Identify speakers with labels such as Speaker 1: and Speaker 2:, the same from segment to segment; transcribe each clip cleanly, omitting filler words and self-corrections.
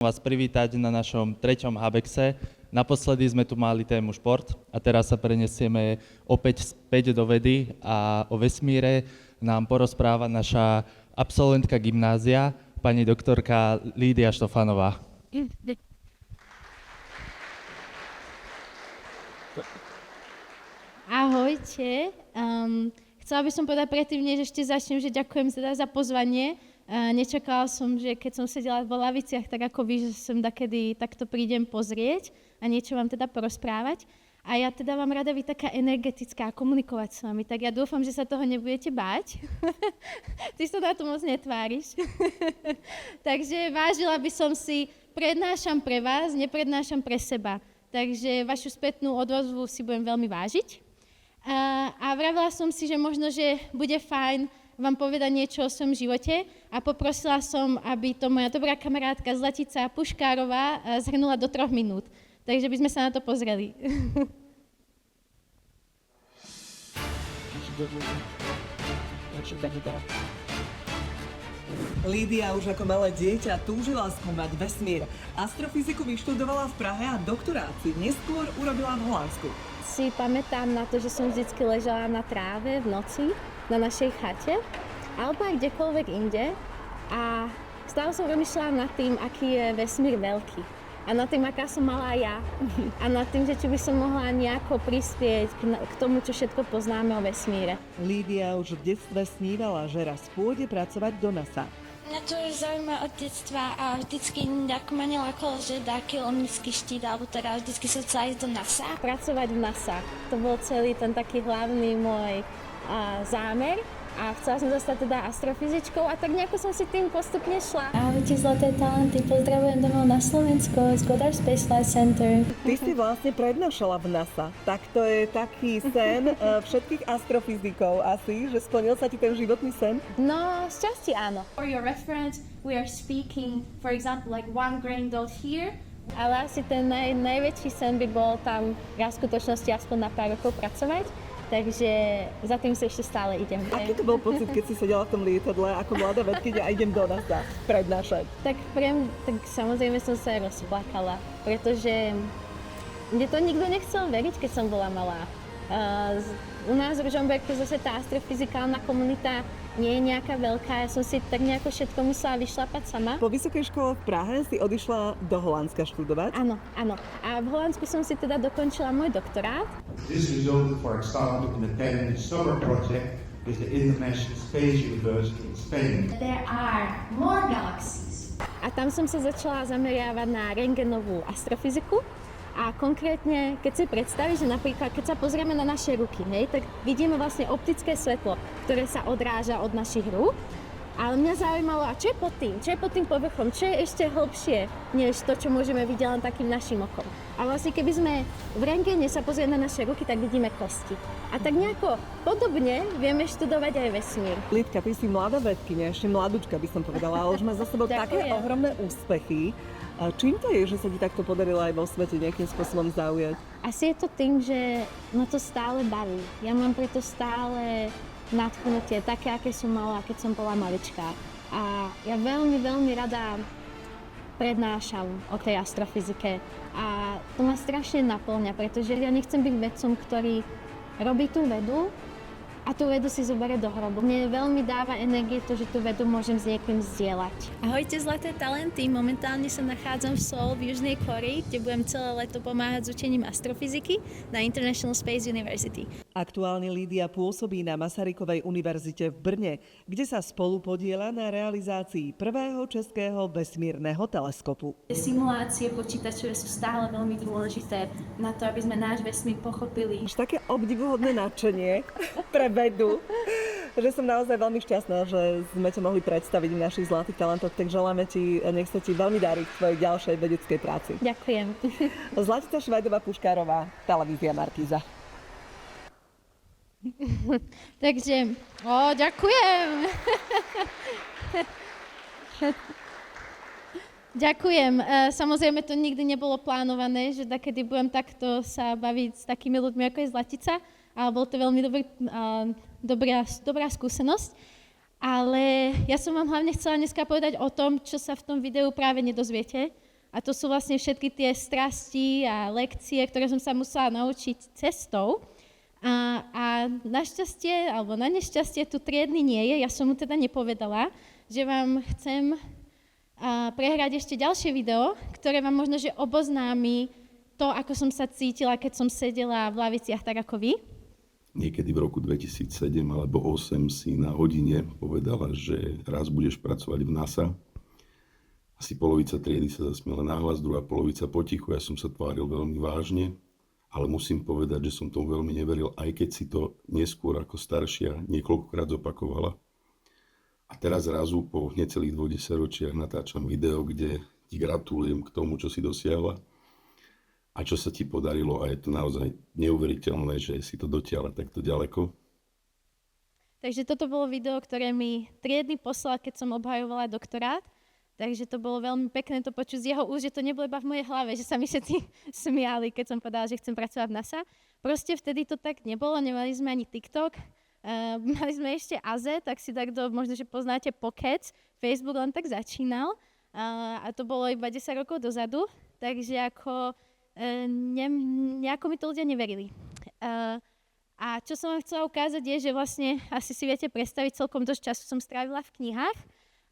Speaker 1: Vás privítať na našom 3. Habexe. Naposledy sme tu mali tému šport a teraz sa prenesieme opäť späť do vedy a o vesmíre nám porozpráva naša absolventka gymnázia, pani doktorka Lídia Štofanová.
Speaker 2: Ahojte. Chcela by som povedať predtým, než ešte začnem, že ďakujem teda za pozvanie. Nečakala som, že keď som sedela vo laviciach, tak ako vy, že som takedy takto prídem pozrieť a niečo vám teda porozprávať. A ja teda vám rada byť taká energetická a komunikovať s vami, tak ja dúfam, že sa toho nebudete báť. Ty sa na to moc netváriš. Takže vážila by som si, prednášam pre vás, neprednášam pre seba. Takže vašu spätnú odozvu si budem veľmi vážiť. A vravila som si, že možno, že bude fajn vám povedať niečo o svojom živote a poprosila som, aby to moja dobrá kamarátka Zlatica Puškárová zhrnula do 3 minút. Takže by sme sa na to pozreli.
Speaker 3: Lídia už ako malé dieťa túžila skúmať vesmír. Astrofyziku vyštudovala v Prahe a doktorát si neskôr urobila v Holandsku.
Speaker 2: Si pamätám na to, že som vždycky ležala na tráve v noci na našej chate alebo aj kdekoľvek inde a stále som rozmýšľala nad tým, aký je vesmír veľký a nad tým, aká som malá ja a nad tým, že či by som mohla nejako prispieť k tomu, čo všetko poznáme o vesmíre.
Speaker 3: Lídia už v detstve snívala, že raz pôjde pracovať do NASA.
Speaker 4: Mňa to už zaujíma od detstva a vždycky ma nelákalo, že dáky lomnický štít, alebo teda vždycky som chcela ísť do NASA.
Speaker 2: Pracovať v NASA, to bol celý ten taký hlavný môj zámer a chcela som zostať teda astrofyzičkou a tak nejako som si tým postupne šla.
Speaker 5: Ahojte zlaté talenty, pozdravujem domov na Slovensko z Goddard Space Flight Center.
Speaker 3: Ty si vlastne prednášala v NASA, tak to je taký sen všetkých astrofyzikov asi, že splnil sa ti ten životný sen?
Speaker 2: No, z časti áno.
Speaker 6: For your reference, we are speaking, for example, like 1 grain dot here.
Speaker 2: Ale asi ten najväčší sen by bol tam v skutočnosti aspoň na pár rokov pracovať. Takže za tým sa ešte stále idem.
Speaker 3: Aký to bol pocit, keď si sedela v tom lietadle ako mladá vedkyňa a idem do NASA prednášať?
Speaker 2: Tak samozrejme som sa rozplakala, pretože mne to nikto nechcel veriť, keď som bola malá. U nás v Ružomberku zase tá astrofyzikálna komunita nie je nejaká veľká, ja som si tak nejako všetko musela vyšlapať sama.
Speaker 3: Po vysokej škole v Prahe si odišla do Holandska študovať?
Speaker 2: Áno. A v Holandsku som si teda dokončila môj doktorát.
Speaker 7: This resulted, for example, in attending the summer project with the International Space University in Spain.
Speaker 6: There are more galaxies.
Speaker 2: A tam som sa začala zameriavať na rentgenovú astrofyziku. A konkrétne, keď si predstavíš, že napríklad, keď sa pozrieme na naše ruky, hej, tak vidíme vlastne optické svetlo, ktoré sa odráža od našich rúk. Ale mňa zaujímalo, a čo je pod tým? Čo je pod tým povrchom? Čo je ešte hlbšie, než to, čo môžeme vidieť len takým našim okom? A vlastne, keby sme v rentgene sa pozrieme na naše ruky, tak vidíme kosti. A tak nejako podobne vieme študovať aj vesmír.
Speaker 3: Lidka, ty si mladá vedkyňa, ešte mladúčka by som povedala, ale už má za sebou také ohromné úspechy. A čím to je, že sa ti takto podarilo aj vo svete nejakým spôsobom zaujať?
Speaker 2: Asi je to tým, že ma to stále baví. Ja mám preto stále nadchnutie, také, aké som mala, keď som bola maličká. A ja veľmi, veľmi rada prednášam o tej astrofyzike. A to ma strašne naplňa, pretože ja nechcem byť vedcom, ktorý robí tú vedu a tú vedu si zoberie do hrobu. Mne veľmi dáva energie to, že tú vedu môžem s niekým zdieľať.
Speaker 5: Ahojte zlaté talenty, momentálne sa nachádzam v Seoul v Južnej Kórei, kde budem celé leto pomáhať s učením astrofyziky na International Space University.
Speaker 3: Aktuálne Lídia pôsobí na Masarykovej univerzite v Brne, kde sa spolu podieľa na realizácii prvého českého vesmírneho teleskopu.
Speaker 6: Simulácie počítačové sú stále veľmi dôležité na to, aby sme náš vesmír pochopili.
Speaker 3: Už také obdivuhodné nadšenie pre vedu, že som naozaj veľmi šťastná, že sme ťa mohli predstaviť v našich zlatých talentoch, tak želáme ti, nech sa ti veľmi darí v tvojej ďalšej vedeckej práci.
Speaker 2: Ďakujem.
Speaker 3: Zlatica Švajdová Puškárová, televízia Markíza.
Speaker 2: Takže, ďakujem. Ďakujem. Samozrejme, to nikdy nebolo plánované, že takedy budem takto sa baviť s takými ľuďmi, ako je Zlatica, ale bol to veľmi dobrá skúsenosť. Ale ja som vám hlavne chcela dneska povedať o tom, čo sa v tom videu práve nedozviete. A to sú vlastne všetky tie strasti a lekcie, ktoré som sa musela naučiť cestou. A našťastie, alebo na nešťastie tu triedny nie je, ja som mu teda nepovedala, že vám chcem prehrať ešte ďalšie video, ktoré vám možno, že oboznámi to, ako som sa cítila, keď som sedela v laviciach tak ako vy.
Speaker 8: Niekedy v roku 2007 alebo 2008 si na hodine povedala, že raz budeš pracovať v NASA. Asi polovica triedy sa zasmiela nahlas, druhá polovica potichu. Ja som sa tváril veľmi vážne, ale musím povedať, že som tomu veľmi neveril, aj keď si to neskôr ako staršia niekoľkokrát zopakovala. A teraz zrazu po necelých 20 ročiach natáčam video, kde ti gratulujem k tomu, čo si dosiahla a čo sa ti podarilo, a je to naozaj neuveriteľné, že si to dotiahla takto ďaleko.
Speaker 2: Takže toto bolo video, ktoré mi triedny poslal, keď som obhajovala doktorát. Takže to bolo veľmi pekné to počuť z jeho úst, že to nebolo iba v mojej hlave, že sa mi všetci smiali, keď som povedala, že chcem pracovať v NASA. Proste vtedy to tak nebolo, nemali sme ani TikTok, mali sme ešte AZE, tak si takto, možno, že poznáte Pocket, Facebook len tak začínal a to bolo iba 10 rokov dozadu, takže ako nejako mi to ľudia neverili. A čo som vám chcela ukázať je, že vlastne asi si viete predstaviť, celkom dosť času som strávila v knihách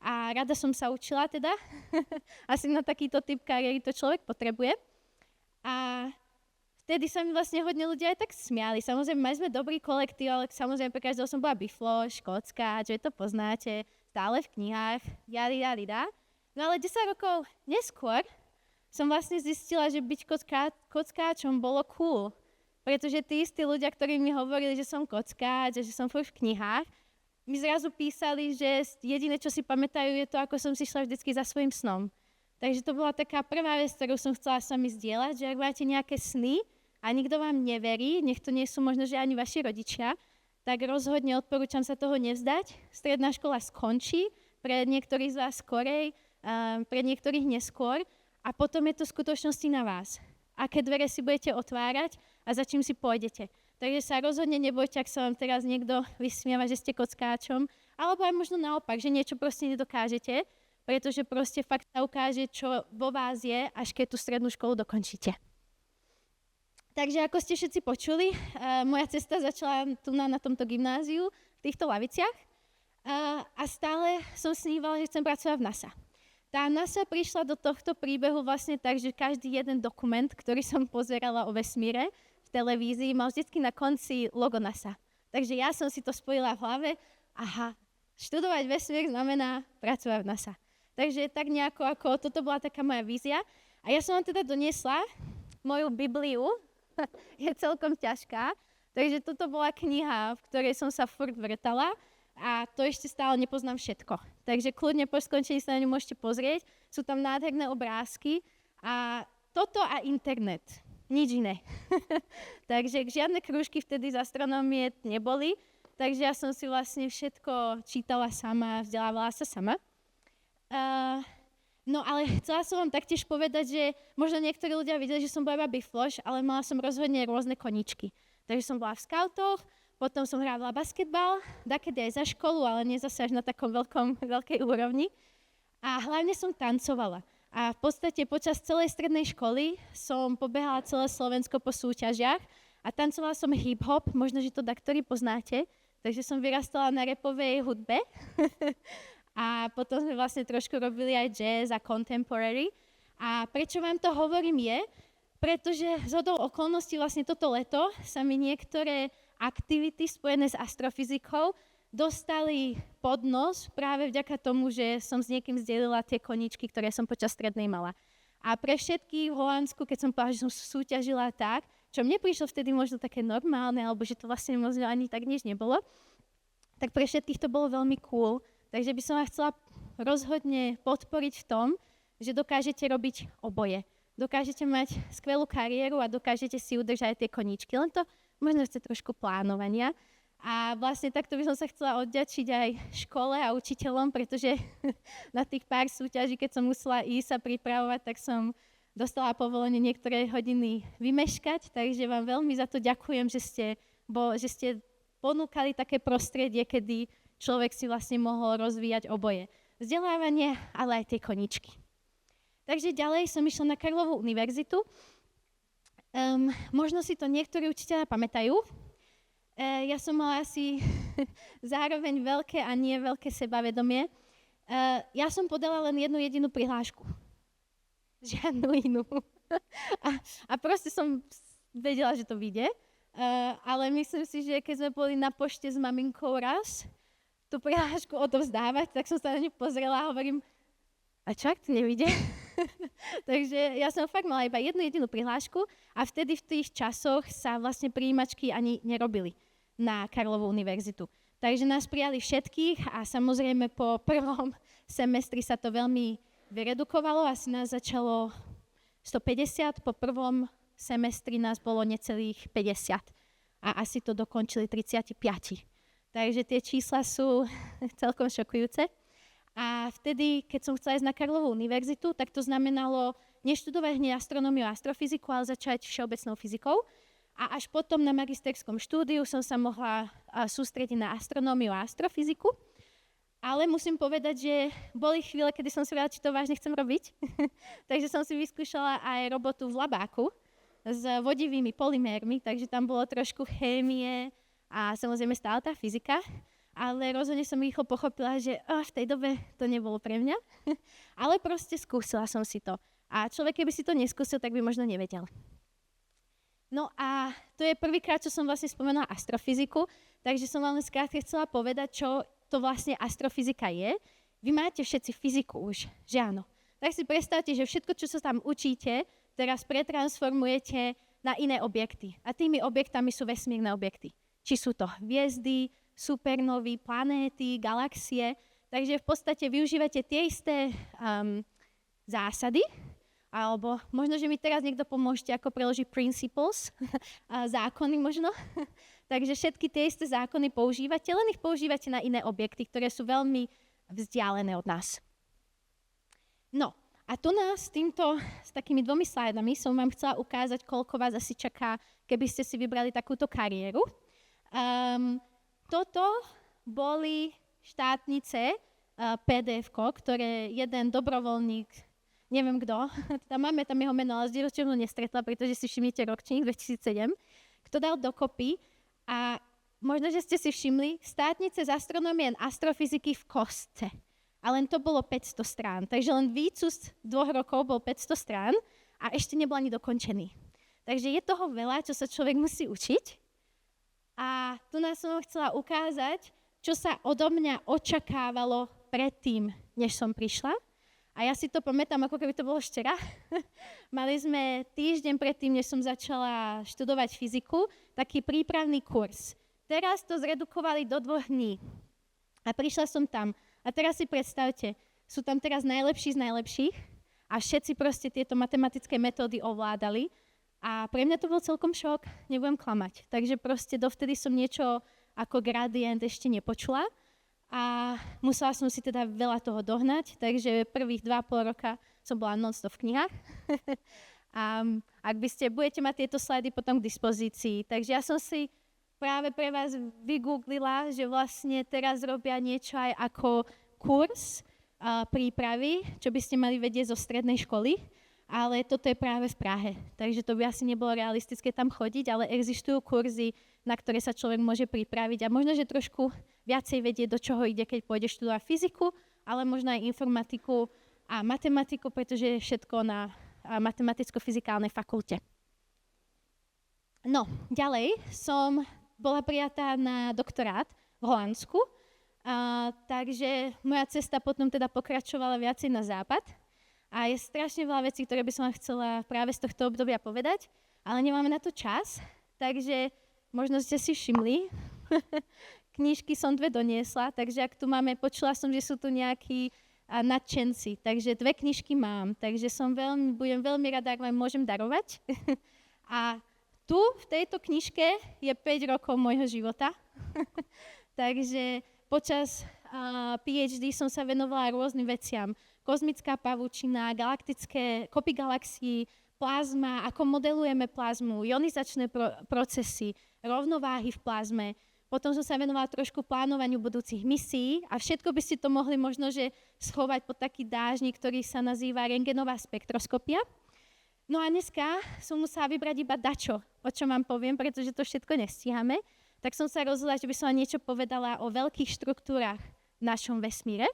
Speaker 2: a rada som sa učila teda. Asi na takýto typ kariéry to človek potrebuje. A vtedy sa mi vlastne hodne ľudia aj tak smiali. Samozrejme, mali sme dobrý kolektív, ale samozrejme pre každého som bola bifloš, kocka, že to poznáte, stále v knihách, jadida. No ale 10 rokov neskôr som vlastne zistila, že byť kockáčom bolo cool. Pretože tí istí ľudia, ktorí mi hovorili, že som kockáč, že som furt v knihách, mi zrazu písali, že jediné, čo si pamätajú, je to, ako som si šla vždycky za svojím snom. Takže to bola taká prvá vec, ktorú som chcela s vami zdieľať, že ak máte nejaké sny a nikto vám neverí, nech to nie sú možno, že ani vaši rodičia, tak rozhodne odporúčam sa toho nevzdať. Stredná škola skončí, pre niektorých z vás skorej, pre niektorých neskôr. A potom je to v skutočnosti na vás. Aké dvere si budete otvárať a za čím si pôjdete. Takže sa rozhodne nebojte, ak sa vám teraz niekto vysmieva, že ste kockáčom, alebo aj možno naopak, že niečo proste nedokážete, pretože proste fakt sa ukáže, čo vo vás je, až keď tú strednú školu dokončíte. Takže ako ste všetci počuli, moja cesta začala tu na tomto gymnáziu, v týchto laviciach a stále som snívala, že chcem pracovať v NASA. Tá NASA prišla do tohto príbehu vlastne tak, že každý jeden dokument, ktorý som pozerala o vesmíre v televízii, mal vždycky na konci logo NASA. Takže ja som si to spojila v hlave, aha, študovať vesmír znamená pracovať v NASA. Takže tak nejako, ako toto bola taká moja vízia. A ja som vám teda doniesla moju Bibliu, je celkom ťažká, takže toto bola kniha, v ktorej som sa furt vrtala. A to ešte stále nepoznám všetko. Takže kľudne po skončení sa na ňu môžete pozrieť. Sú tam nádherné obrázky a toto a internet. Nič iné. Takže žiadne krúžky vtedy z astronómie neboli, takže ja som si vlastne všetko čítala sama, vzdelávala sa sama. No ale chcela som vám taktiež povedať, že možno niektorí ľudia videli, že som bola iba bifloš, ale mala som rozhodne rôzne koničky. Takže som bola v skautoch, potom som hrávala basketbal, dakedy aj za školu, ale nie zase až na takom veľkej úrovni. A hlavne som tancovala. A v podstate počas celej strednej školy som pobehala celé Slovensko po súťažiach a tancovala som hip-hop, možno, že to daktorí poznáte, takže som vyrastala na rapovej hudbe. A potom sme vlastne trošku robili aj jazz a contemporary. A prečo vám to hovorím je, pretože zhodou okolností vlastne toto leto sa mi niektoré aktivity spojené s astrofyzikou dostali pod nos práve vďaka tomu, že som s niekým zdieľala tie koníčky, ktoré som počas strednej mala. A pre všetkých v Holandsku, keď som povedala, že som súťažila tak, čo mne prišlo vtedy možno také normálne, alebo že to vlastne možno ani tak nič nebolo, tak pre všetkých to bolo veľmi cool. Takže by som vás chcela rozhodne podporiť v tom, že dokážete robiť oboje. Dokážete mať skvelú kariéru a dokážete si udržať tie koníčky. Len to možno chce trošku plánovania. A vlastne takto by som sa chcela odďačiť aj škole a učiteľom, pretože na tých pár súťaží, keď som musela ísť sa pripravovať, tak som dostala povolenie niektoré hodiny vymeškať. Takže vám veľmi za to ďakujem, že ste ponúkali také prostredie, kedy človek si vlastne mohol rozvíjať oboje. Vzdelávanie, ale aj tie koníčky. Takže ďalej som išla na Karlovú univerzitu. Možno si to niektorí učiteľia pamätajú. Ja som mala asi zároveň veľké a nie veľké sebavedomie. Ja som podala len jednu jedinú prihlášku. Žiadnu inú. A proste som vedela, že to vyjde. Ale myslím si, že keď sme boli na pošte s maminkou raz, tú prihlášku odovzdávať, tak som sa na ňu pozrela a hovorím, a čo, ak to nevyjde? Takže ja som fakt mala iba jednu jedinú prihlášku a vtedy v tých časoch sa vlastne prijímačky ani nerobili na Karlovú univerzitu. Takže nás prijali všetkých a samozrejme po prvom semestri sa to veľmi vyredukovalo. Asi nás začalo 150, po prvom semestri nás bolo necelých 50 a asi to dokončili 35. Takže tie čísla sú celkom šokujúce. A vtedy, keď som chcela ísť na Karlovú univerzitu, tak to znamenalo neštudovať hneď astronómiu a astrofyziku, ale začať všeobecnou fyzikou. A až potom na magisterskom štúdiu som sa mohla sústrediť na astronómiu a astrofyziku. Ale musím povedať, že boli chvíle, kedy som si vedela, či to vážne chcem robiť. Takže som si vyskúšala aj robotu v labáku s vodivými polymérmi, takže tam bolo trošku chémie a samozrejme stále tá fyzika. Ale rozhodne som rýchlo pochopila, že v tej dobe to nebolo pre mňa. Ale proste skúsila som si to. A človek, keby si to neskúsil, tak by možno nevedel. No a to je prvýkrát, čo som vlastne spomenula astrofyziku, takže som vám len skrátka chcela povedať, čo to vlastne astrofyzika je. Vy máte všetci fyziku už, že áno. Tak si predstavte, že všetko, čo sa tam učíte, teraz pretransformujete na iné objekty. A tými objektami sú vesmírne objekty. Či sú to hviezdy, supernovy, planéty, galaxie. Takže v podstate využívate tie isté zásady, alebo možno, že mi teraz niekto pomôžete, ako preložiť principles, zákony možno. Takže všetky tie isté zákony používate, len ich používate na iné objekty, ktoré sú veľmi vzdialené od nás. No, a tu nás s takými 2 slajdami som vám chcela ukázať, koľko vás asi čaká, keby ste si vybrali takúto kariéru. Toto boli štátnice PDF-ko, ktoré jeden dobrovoľník, neviem kto, tam máme tam jeho meno, ale s dievčatou nestretla, pretože si všimnite ročník 2007, kto dal dokopy a možno, že ste si všimli, státnice z astronómie a astrofyziky v kostce. A len to bolo 500 strán, takže len výcud 2 rokov bol 500 strán a ešte nebol ani dokončený. Takže je toho veľa, čo sa človek musí učiť. A tu nás som chcela ukázať, čo sa odo mňa očakávalo predtým, než som prišla. A ja si to pamätám, ako keby to bolo včera. Mali sme týždeň predtým, než som začala študovať fyziku, taký prípravný kurz. Teraz to zredukovali do 2 dní. A prišla som tam. A teraz si predstavte, sú tam teraz najlepší z najlepších a všetci proste tieto matematické metódy ovládali. A pre mňa to bol celkom šok, nebudem klamať. Takže proste dovtedy som niečo ako gradient ešte nepočula. A musela som si teda veľa toho dohnať, takže prvých 2,5 roka som bola non-stop v knihách. A ak budete mať tieto slajdy potom k dispozícii. Takže ja som si práve pre vás vygooglila, že vlastne teraz robia niečo aj ako kurz prípravy, čo by ste mali vedieť zo strednej školy. Ale toto je práve v Prahe, takže to by asi nebolo realistické tam chodiť, ale existujú kurzy, na ktoré sa človek môže pripraviť a možno, že trošku viacej vedie, do čoho ide, keď pôjde študovať fyziku, ale možno aj informatiku a matematiku, pretože je všetko na matematicko-fyzikálnej fakulte. No, ďalej som bola prijatá na doktorát v Holandsku, takže moja cesta potom teda pokračovala viacej na západ. A je strašne veľa vecí, ktoré by som vám chcela práve z tohto obdobia povedať, ale nemáme na to čas, takže možno ste si všimli. Knižky som 2 doniesla, takže ak tu máme, počula som, že sú tu nejakí nadšenci, takže 2 knižky mám, takže budem veľmi rada, ak vám môžem darovať. A tu v tejto knižke je 5 rokov môjho života, takže počas PhD som sa venovala rôznym veciam. Kozmická pavučina, galaktické kopy galaxií, plazma, ako modelujeme plazmu, ionizačné procesy, rovnováhy v plazme. potom som sa venovala trošku plánovaniu budúcich misií a všetko by ste to mohli možno, že schovať pod taký dážnik, ktorý sa nazýva rentgenová spektroskopia. No a dneska som musela vybrať iba dačo, o čom vám poviem, pretože to všetko nestíhame. Tak som sa rozhodla, že by som vám niečo povedala o veľkých štruktúrach v našom vesmíre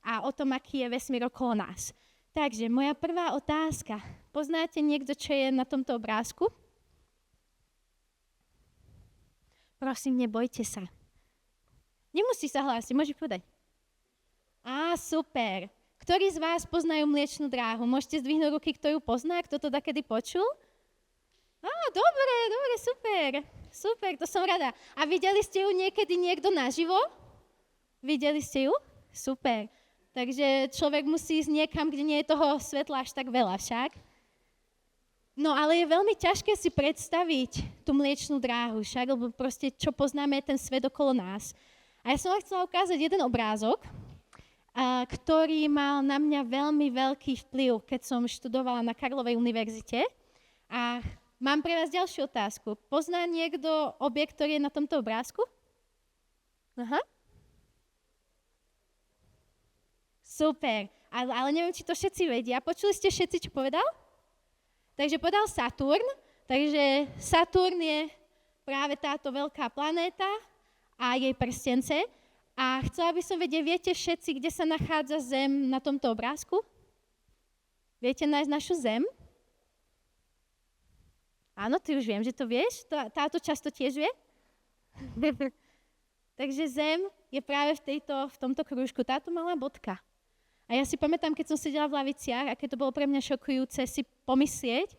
Speaker 2: a o tom, aký je vesmír okolo nás. Takže moja prvá otázka. Poznáte niekto, čo je na tomto obrázku? Prosím, nebojte sa. Nemusí sa hlásiť, môžeš povedať. Super. Ktorí z vás poznajú Mliečnú dráhu? Môžete zdvihnúť ruky, kto ju pozná, kto to takedy počul? Dobre, super. Super, to som rada. A videli ste ju niekedy niekto naživo? Videli ste ju? Super. Takže človek musí ísť niekam, kde nie je toho svetla až tak veľa však. No ale je veľmi ťažké si predstaviť tú Mliečnú dráhu však, lebo proste čo poznáme je ten svet okolo nás. A ja som vám chcela ukázať jeden obrázok, ktorý mal na mňa veľmi veľký vplyv, keď som študovala na Karlovej univerzite. A mám pre vás ďalšiu otázku. Pozná niekto objekt, ktorý je na tomto obrázku? Aha. Super. Ale neviem, či to všetci vedia. Počuli ste všetci, čo povedal? Takže povedal Saturn, takže Saturn je práve táto veľká planéta a jej prstence. A chcela by som vedieť, viete všetci, kde sa nachádza Zem na tomto obrázku? Viete nájsť našu Zem? Áno, ty už viem, že to vieš. Táto časť to tiež vie? Takže Zem je práve v tomto krúžku, táto malá bodka. A ja si pamätám, keď som sedela v laviciach, aké to bolo pre mňa šokujúce si pomyslieť,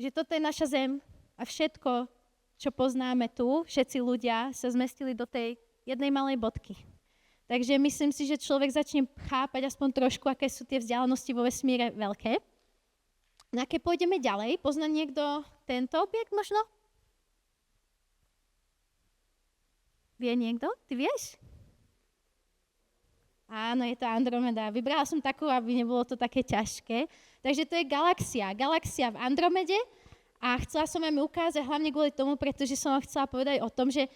Speaker 2: že toto je naša Zem a všetko, čo poznáme tu, všetci ľudia sa zmestili do tej jednej malej bodky. Takže myslím si, že človek začne chápať aspoň trošku, aké sú tie vzdialenosti vo vesmíre veľké. No a keď pôjdeme ďalej, pozná niekto tento objekt možno? Vie niekto? Ty vieš? Áno, je to Andromeda. Vybrala som takú, aby nebolo to také ťažké. Takže to je galaxia v Andromede a chcela som vám ju ukázať hlavne kvôli tomu, pretože som vám chcela povedať o tom, že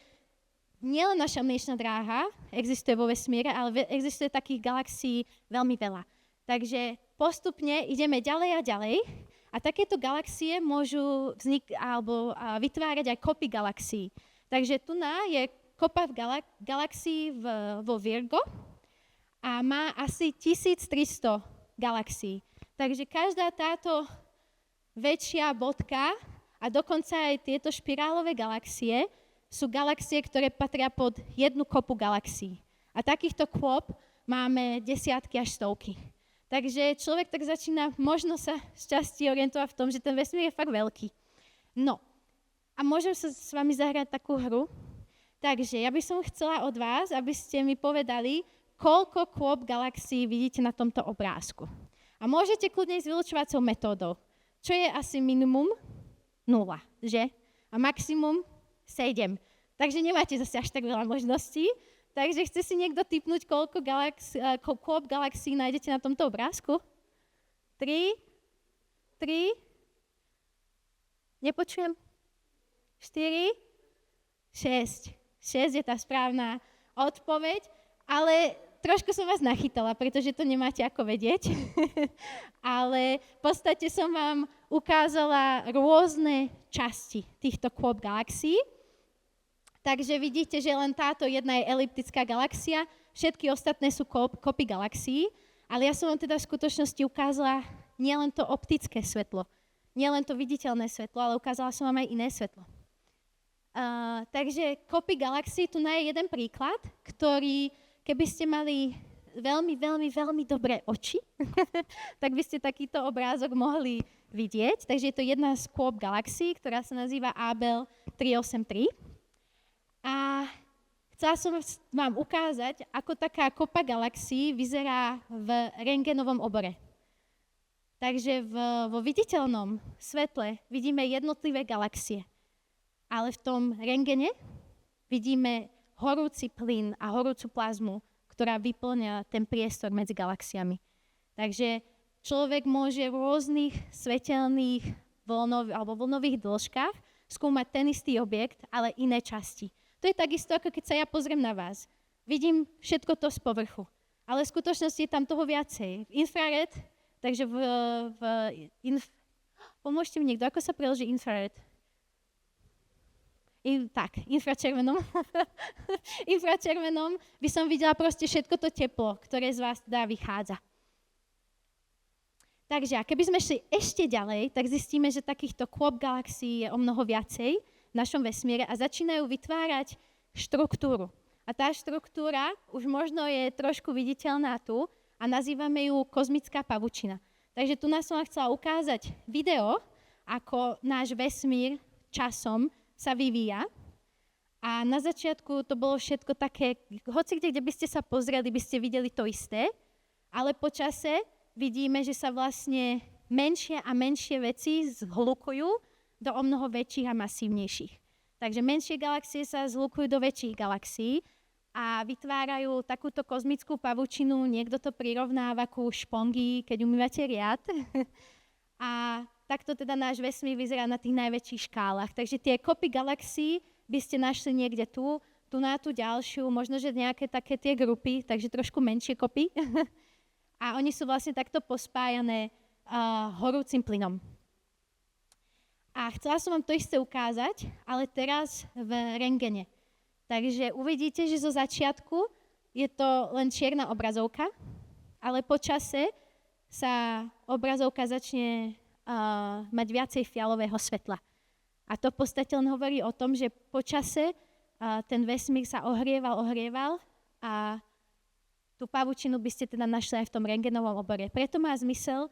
Speaker 2: nielen naša Mliečna dráha existuje vo vesmíre, ale existuje takých galaxií veľmi veľa. Takže postupne ideme ďalej a ďalej a takéto galaxie môžu vytvárať aj kopy galaxií. Takže tu je kopa galaxií vo Virgo, a má asi 1300 galaxií. Takže každá táto väčšia bodka a dokonca aj tieto špirálové galaxie sú galaxie, ktoré patria pod jednu kopu galaxií. A takýchto kôp máme desiatky až stovky. Takže človek tak začína možno sa šťastie orientovať v tom, že ten vesmír je fakt veľký. No, a môžem sa s vami zahrať takú hru? Takže ja by som chcela od vás, aby ste mi povedali, koľko kôp galaxií vidíte na tomto obrázku. A môžete kľudne ísť vylučovacou metódou. Čo je asi minimum? 0, že? A maximum 7. Takže nemáte zase až tak veľa možností. Takže chce si niekto tipnúť, koľko kôp galaxií nájdete na tomto obrázku? 3? Nepočujem? 4? 6. 6 je tá správna odpoveď. Ale trošku som vás nachytala, pretože to nemáte ako vedieť. Ale v podstate som vám ukázala rôzne časti týchto kôp galaxií. Takže vidíte, že len táto jedna je eliptická galaxia, všetky ostatné sú kopy galaxií, ale ja som vám teda v skutočnosti ukázala nielen to optické svetlo, nielen to viditeľné svetlo, ale ukázala som vám aj iné svetlo. Takže kopy galaxií, tu je jeden príklad, ktorý keby ste mali veľmi dobré oči, tak by ste takýto obrázok mohli vidieť. Takže je to jedna z kôp galaxií, ktorá sa nazýva Abell 383. A chcela som vám ukázať, ako taká kopa galaxií vyzerá v rentgenovom obore. Takže vo viditeľnom svetle vidíme jednotlivé galaxie, ale v tom rentgene vidíme horúci plyn a horúcu plazmu, ktorá vyplňa ten priestor medzi galaxiami. Takže človek môže v rôznych svetelných vlnových dĺžkach skúmať ten istý objekt, ale iné časti To je takisto, ako keď sa ja pozriem na vás. Vidím všetko to z povrchu. Ale v skutočnosti je tam toho viacej. Infrared, takže pomôžte mi niekto, ako sa preloží infrared? Infračervenom. Infračervenom by som videla proste všetko to teplo, ktoré z vás teda vychádza. Takže, a keby sme šli ešte ďalej, tak zistíme, že takýchto kôp galaxií je o mnoho viacej v našom vesmíre a začínajú vytvárať štruktúru. A tá štruktúra už možno je trošku viditeľná tu a nazývame ju kozmická pavučina. Takže tu nás som vám chcela ukázať video, ako náš vesmír časom sa vyvíja. A na začiatku to bolo všetko také, hoci kde by ste sa pozreli, by ste videli to isté, ale po čase vidíme, že sa vlastne menšie a menšie veci zhlukujú do o mnoho väčších a masívnejších. Takže menšie galaxie sa zhlukujú do väčších galaxií a vytvárajú takúto kozmickú pavučinu. Niekto to prirovnáva ku špongy, keď umývate riad. A takto teda náš vesmír vyzerá na tých najväčších škálach. Takže tie kopy galaxií by ste našli niekde tu na tú ďalšiu, možno, že nejaké také tie grupy, takže trošku menšie kopy. A oni sú vlastne takto pospájané horúcim plynom. A chcela som vám to isté ukázať, ale teraz v rentgene. Takže uvidíte, že zo začiatku je to len čierna obrazovka, ale po čase sa obrazovka začne mať viacej fialového svetla. A to v podstate len hovorí o tom, že po čase ten vesmír sa ohrieval a tú pavučinu by ste teda našli aj v tom rentgenovom obore. Preto má zmysel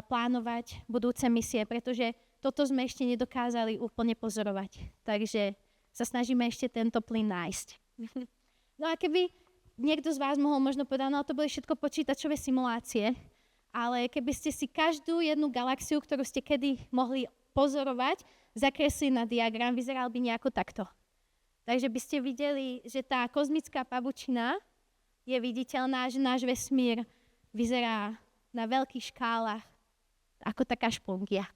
Speaker 2: plánovať budúce misie, pretože toto sme ešte nedokázali úplne pozorovať. Takže sa snažíme ešte tento plyn nájsť. No a keby niekto z vás mohol možno povedať, no to boli všetko počítačové simulácie, ale keby ste si každú jednu galaxiu, ktorú ste kedy mohli pozorovať, zakresli na diagram, vyzeral by nejako takto. Takže by ste videli, že tá kozmická pavučina je viditeľná, že náš vesmír vyzerá na veľkých škálach ako taká špongia.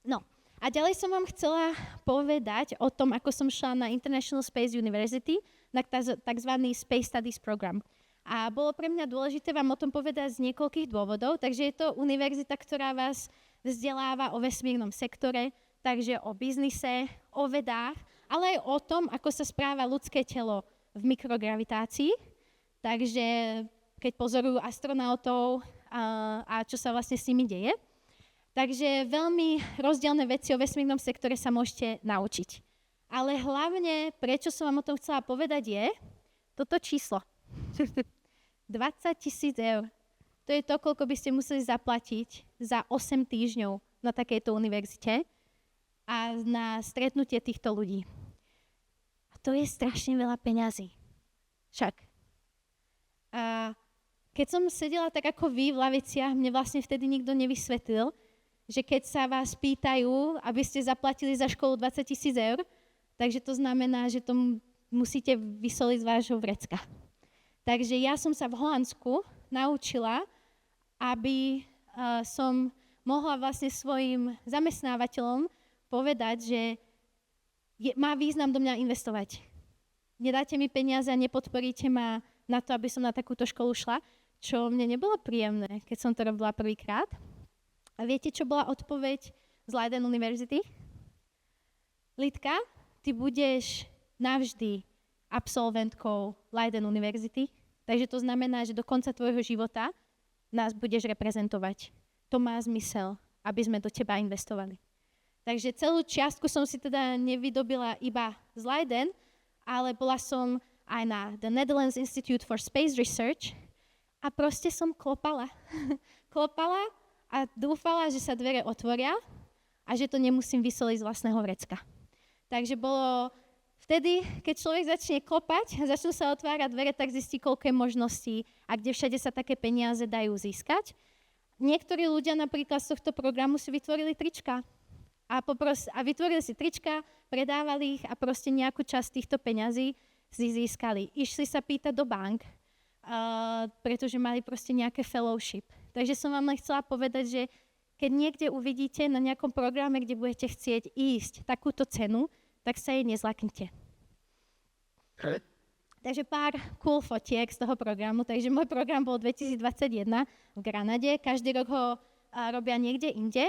Speaker 2: No, a ďalej som vám chcela povedať o tom, ako som šla na International Space University, na tzv. Space Studies Program. A bolo pre mňa dôležité vám o tom povedať z niekoľkých dôvodov, takže je to univerzita, ktorá vás vzdeláva o vesmírnom sektore, takže o biznise, o vedách, ale aj o tom, ako sa správa ľudské telo v mikrogravitácii, takže keď pozorujú astronautov a čo sa vlastne s nimi deje. Takže veľmi rozdielne veci o vesmírnom sektore sa môžete naučiť. Ale hlavne, prečo som vám o tom chcela povedať, je toto číslo. 20 000 eur. To je to, koľko by ste museli zaplatiť za 8 týždňov na takejto univerzite a na stretnutie týchto ľudí. To je strašne veľa peňazí. Však. A keď som sedela tak ako vy v laviciach, mne vlastne vtedy nikto nevysvetlil, že keď sa vás pýtajú, aby ste zaplatili za školu 20 000 eur, takže to znamená, že to musíte vysoliť z vášho vrecka. Takže ja som sa v Holandsku naučila, aby som mohla vlastne svojim zamestnávateľom povedať, že má význam do mňa investovať. Nedáte mi peniaze a nepodporíte ma na to, aby som na takúto školu šla, čo mne nebolo príjemné, keď som to robila prvýkrát. A viete, čo bola odpoveď z Leiden University? Lidka, ty budeš navždy absolventkou Leiden University, takže to znamená, že do konca tvojho života nás budeš reprezentovať. To má zmysel, aby sme do teba investovali. Takže celú čiastku som si teda nevydobila iba z Leiden, ale bola som aj na The Netherlands Institute for Space Research a proste som klopala. Klopala a dúfala, že sa dvere otvoria a že to nemusím vysoliť z vlastného vrecka. Takže bolo vtedy, keď človek začne klopať a začnú sa otvárať dvere, tak zistí, koľko je možností a kde všade sa také peniaze dajú získať. Niektorí ľudia napríklad z tohto programu si vytvorili trička. A vytvorili si trička, predávali ich a proste nejakú časť týchto peňazí si získali. Išli sa pýtať do bank, pretože mali proste nejaké fellowship. Takže som vám len chcela povedať, že keď niekde uvidíte na nejakom programe, kde budete chcieť ísť takúto cenu, tak sa jej nezlaknite. Takže pár cool fotiek z toho programu. Takže môj program bol 2021 v Granade. Každý rok ho robia niekde inde.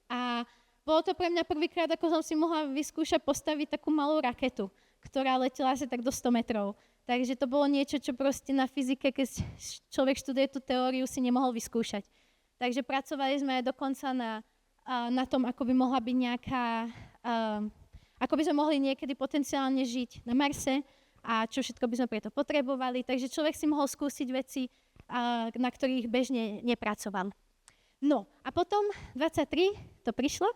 Speaker 2: A bolo to pre mňa prvýkrát, ako som si mohla vyskúšať postaviť takú malú raketu, ktorá letela asi tak do 100 metrov. Takže to bolo niečo, čo proste na fyzike, keď človek študuje tú teóriu, si nemohol vyskúšať. Takže pracovali sme dokonca na tom, ako by mohla byť nejaká... ako by sme mohli niekedy potenciálne žiť na Marse, a čo všetko by sme preto potrebovali. Takže človek si mohol skúsiť veci, na ktorých bežne nepracoval. No a potom 23 to prišlo.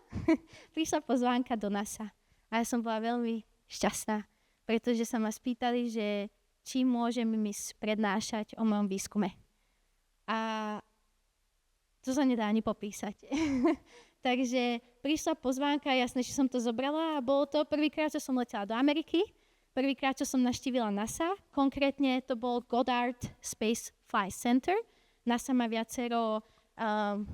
Speaker 2: Prišla pozvánka do NASA. A ja som bola veľmi šťastná, pretože sa ma spýtali, že či môžem mi prednášať o mojom výskume. A to sa nedá ani popísať. Takže prišla pozvánka, jasné, že som to zobrala a bolo to prvýkrát, čo som letela do Ameriky. Prvýkrát, čo som navštívila NASA, konkrétne to bol Goddard Space Flight Center. NASA má viacero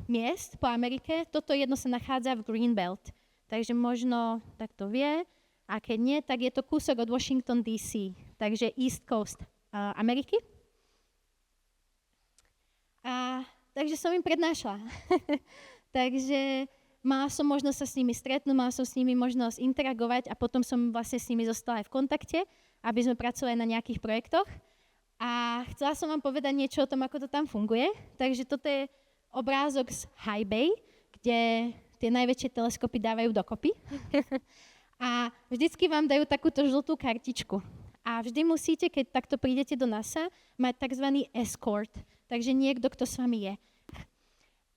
Speaker 2: miest po Amerike. Toto jedno sa nachádza v Greenbelt, takže možno tak to vie. A keď nie, tak je to kúsok od Washington DC, takže East Coast Ameriky. Takže som im prednášala. Takže mala som možnosť sa s nimi stretnúť, mala som s nimi možnosť interagovať a potom som vlastne s nimi zostala aj v kontakte, aby sme pracovali na nejakých projektoch. A chcela som vám povedať niečo o tom, ako to tam funguje. Takže toto je obrázok z High Bay, kde tie najväčšie teleskopy dávajú dokopy. A vždycky vám dajú takúto žltú kartičku. A vždy musíte, keď takto prídete do NASA, mať tzv. Escort. Takže niekto, kto s vami je.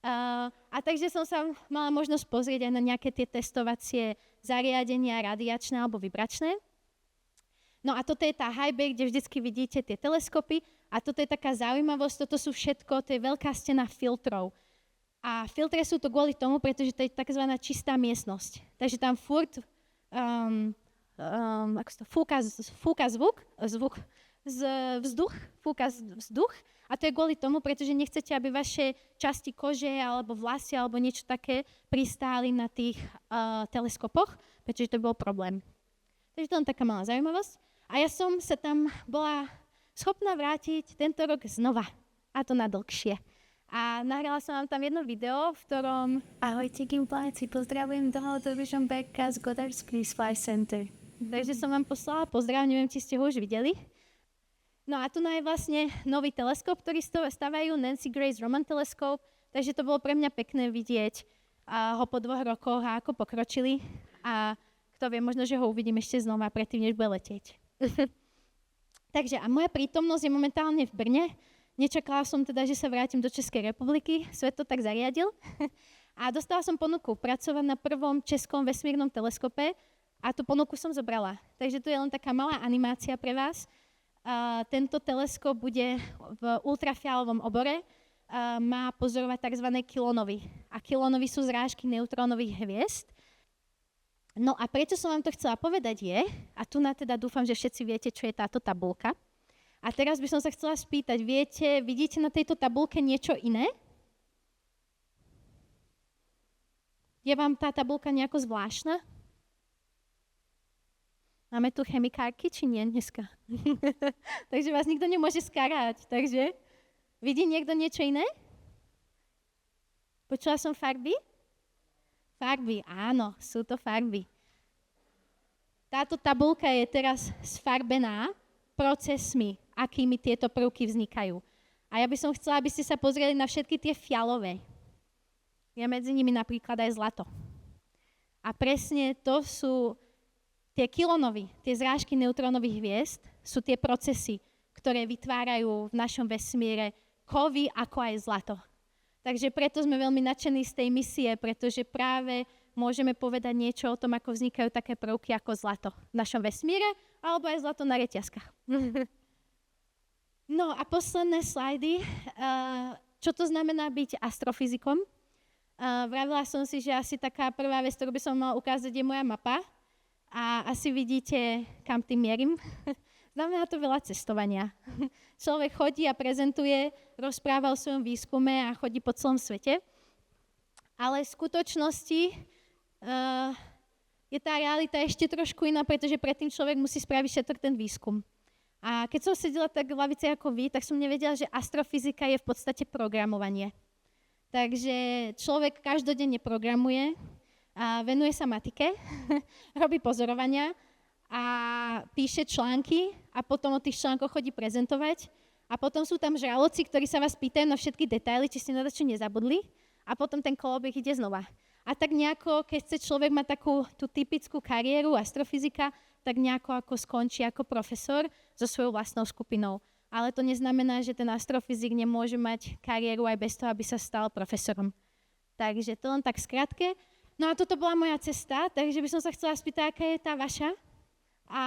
Speaker 2: A takže som sa mala možnosť pozrieť aj na nejaké tie testovacie zariadenia, radiačné alebo vibračné. No a toto je tá High Bay, kde vždycky vidíte tie teleskopy a toto je taká zaujímavosť, toto sú všetko, to je veľká stena filtrov. A filtre sú to kvôli tomu, pretože to je tzv. Čistá miestnosť. Takže tam furt fúka vzduch a to je kvôli tomu, pretože nechcete, aby vaše časti kože alebo vlasy alebo niečo také pristáli na tých teleskopoch, pretože to bol problém. Takže to len taká malá zaujímavosť. A ja som sa tam bola schopná vrátiť tento rok znova, a to na dlhšie. A nahrala som vám tam jedno video, v ktorom...
Speaker 5: Ahojte, Gimpláci, pozdravujem tohoto Ružomberka z Goddard Space Flight Center.
Speaker 2: Takže som vám poslala pozdrav, neviem, či ste ho už videli. No a tu je vlastne nový teleskop, ktorý stavajú, Nancy Grace Roman teleskop, takže to bolo pre mňa pekné vidieť ho po 2 rokoch a ako pokročili. A kto vie, možno, že ho uvidím ešte znova, predtým, než bude letieť. Takže a moja prítomnosť je momentálne v Brne. Nečakala som teda, že sa vrátim do Českej republiky, svet to tak zariadil. A dostala som ponuku pracovať na prvom českom vesmírnom teleskope a tú ponuku som zobrala. Takže tu je len taká malá animácia pre vás. Tento teleskop bude v ultrafialovom obore, má pozorovať tzv. Kilonovy. A kilonovy sú zrážky neutrónových hviezd. No a prečo som vám to chcela povedať je, a tu teda dúfam, že všetci viete, čo je táto tabuľka. A teraz by som sa chcela spýtať, vidíte na tejto tabuľke niečo iné? Je vám tá tabuľka nejako zvláštna? Máme tu chemikárky, či nie dneska? Takže vás nikto nemôže skarať, takže vidí niekto niečo iné? Počula som farby? Farby, áno, sú to farby. Táto tabuľka je teraz sfarbená procesmi, akými tieto prvky vznikajú. A ja by som chcela, aby ste sa pozreli na všetky tie fialové. Je medzi nimi napríklad aj zlato. A presne to sú tie kilonovy, tie zrážky neutrónových hviezd, sú tie procesy, ktoré vytvárajú v našom vesmíre kovy ako aj zlato. Takže preto sme veľmi nadšení z tej misie, pretože práve môžeme povedať niečo o tom, ako vznikajú také prvky ako zlato v našom vesmíre, alebo aj zlato na reťazkách. No a posledné slajdy. Čo to znamená byť astrofyzikom? Vravila som si, že asi taká prvá vec, ktorú by som mala ukázať, je moja mapa. A asi vidíte, kam tým mierim. Znamená to veľa cestovania. Človek chodí a prezentuje, rozpráva o svojom výskume a chodí po celom svete. Ale v skutočnosti je tá realita ešte trošku iná, pretože predtým človek musí spraviť všetok ten výskum. A keď som sedela tak v lavici ako vy, tak som nevedela, že astrofyzika je v podstate programovanie. Takže človek každodenne programuje a venuje sa matike, robí pozorovania a píše články a potom o tých článkoch chodí prezentovať. A potom sú tam žraloci, ktorí sa vás pýtajú na všetky detaily, či ste na čo nezabudli. A potom ten kolobeh ide znova. A tak nejako, keď chce človek mať takú tú typickú kariéru astrofyzika, tak nejako ako skončí ako profesor so svojou vlastnou skupinou. Ale to neznamená, že ten astrofyzik nemôže mať kariéru aj bez toho, aby sa stal profesorom. Takže to len tak skratke. No a toto bola moja cesta, takže by som sa chcela spýtať, aká je tá vaša. A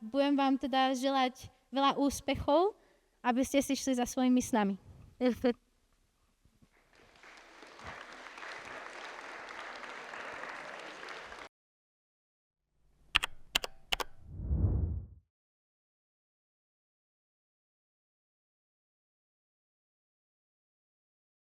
Speaker 2: budem vám teda želať veľa úspechov, aby ste si šli za svojimi snami.